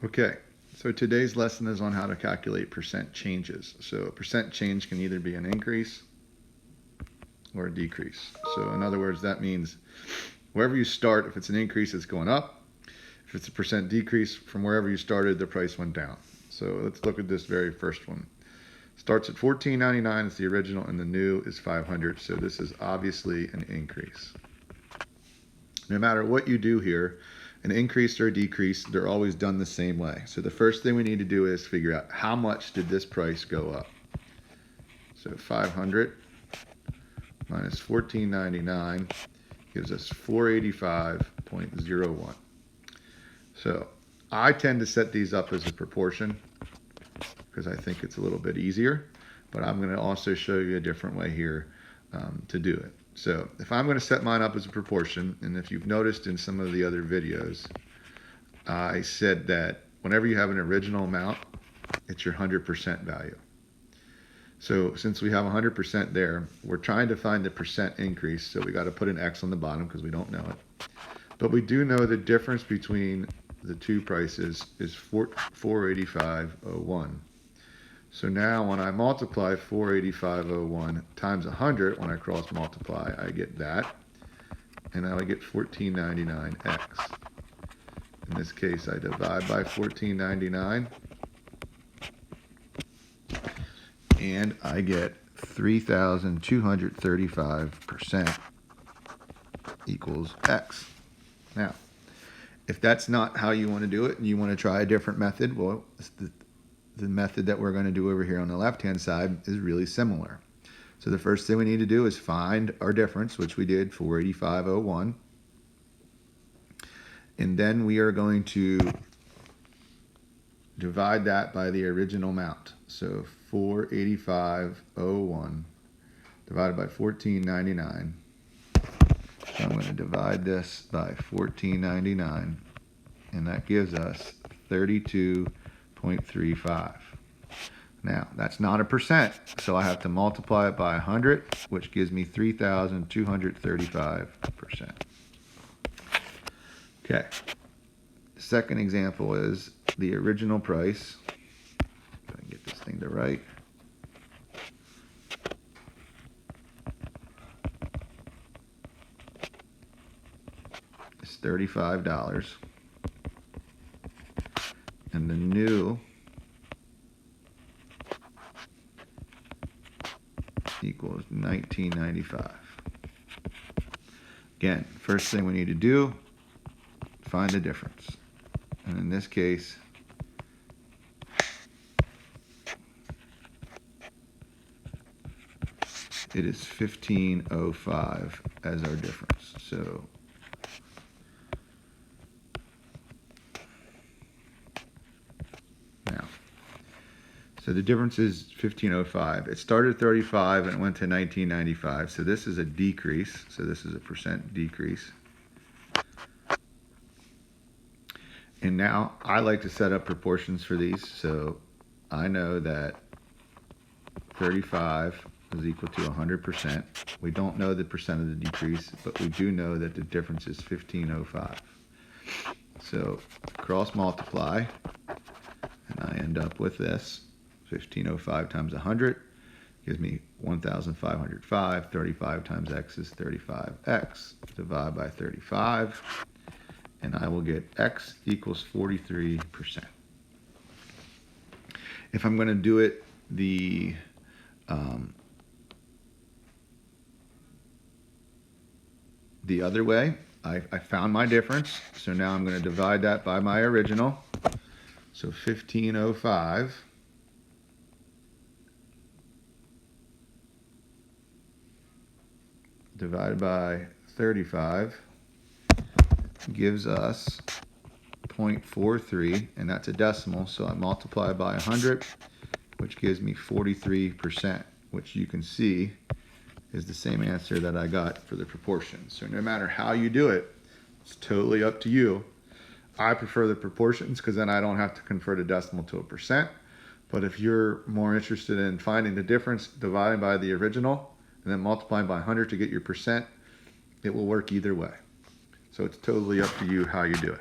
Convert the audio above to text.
Okay, so today's lesson is on how to calculate percent changes. So a percent change can either be an increase or a decrease. So in other words, that means wherever you start, if it's an increase, it's going up. If it's a percent decrease, from wherever you started, the price went down. So let's look at this very first one. Starts at $14.99 is the original, and the new is $500. So this is obviously an increase. No matter what you do here, an increase or a decrease, they're always done the same way. So the first thing we need to do is figure out how much did this price go up. So 500 minus $14.99 gives us 485.01. So I tend to set these up as a proportion because I think it's a little bit easier, but I'm going to also show you a different way here to do it. So if I'm going to set mine up as a proportion, and if you've noticed in some of the other videos, I said that whenever you have an original amount, it's your 100% value. So since we have 100% there, we're trying to find the percent increase, so we got to put an X on the bottom because we don't know it. But we do know the difference between the two prices is 485.01. So now when I multiply 485.01 times 100, when I cross multiply, I get that. And now I get 14.99x. In this case, I divide by 14.99. And I get 3,235% equals x. Now, if that's not how you want to do it and you want to try a different method, well, the method that we're going to do over here on the left-hand side is really similar. So the first thing we need to do is find our difference, which we did, 485.01. And then we are going to divide that by the original amount. So 485.01 divided by 14.99. So I'm going to divide this by 14.99, and that gives us 32.35. Now, that's not a percent, so I have to multiply it by 100, which gives me 3,235%. Okay. The second example is the original price. If I can get this thing to right. It's $35. And the new equals $19.95. Again, first thing we need to do, find the difference. And in this case, it is 15.05 as our difference. So So the difference is 15.05. It started at 35 and it went to 19.95. So this is a decrease. So this is a percent decrease. And now I like to set up proportions for these. So I know that 35 is equal to 100%. We don't know the percent of the decrease, but we do know that the difference is 15.05. So cross multiply, and I end up with this. 15.05 times 100 gives me 1,505. 35 times x is 35x. Divide by 35, and I will get x equals 43%. If I'm going to do it the other way, I found my difference, so now I'm going to divide that by my original. So 15.05 divided by 35 gives us 0.43, and that's a decimal, so I multiply by 100, which gives me 43%, which you can see is the same answer that I got for the proportion. So no matter how you do it, it's totally up to you. I prefer the proportions because then I don't have to convert a decimal to a percent. But if you're more interested in finding the difference, dividing by the original, and then multiplying by 100 to get your percent, it will work either way. So it's totally up to you how you do it.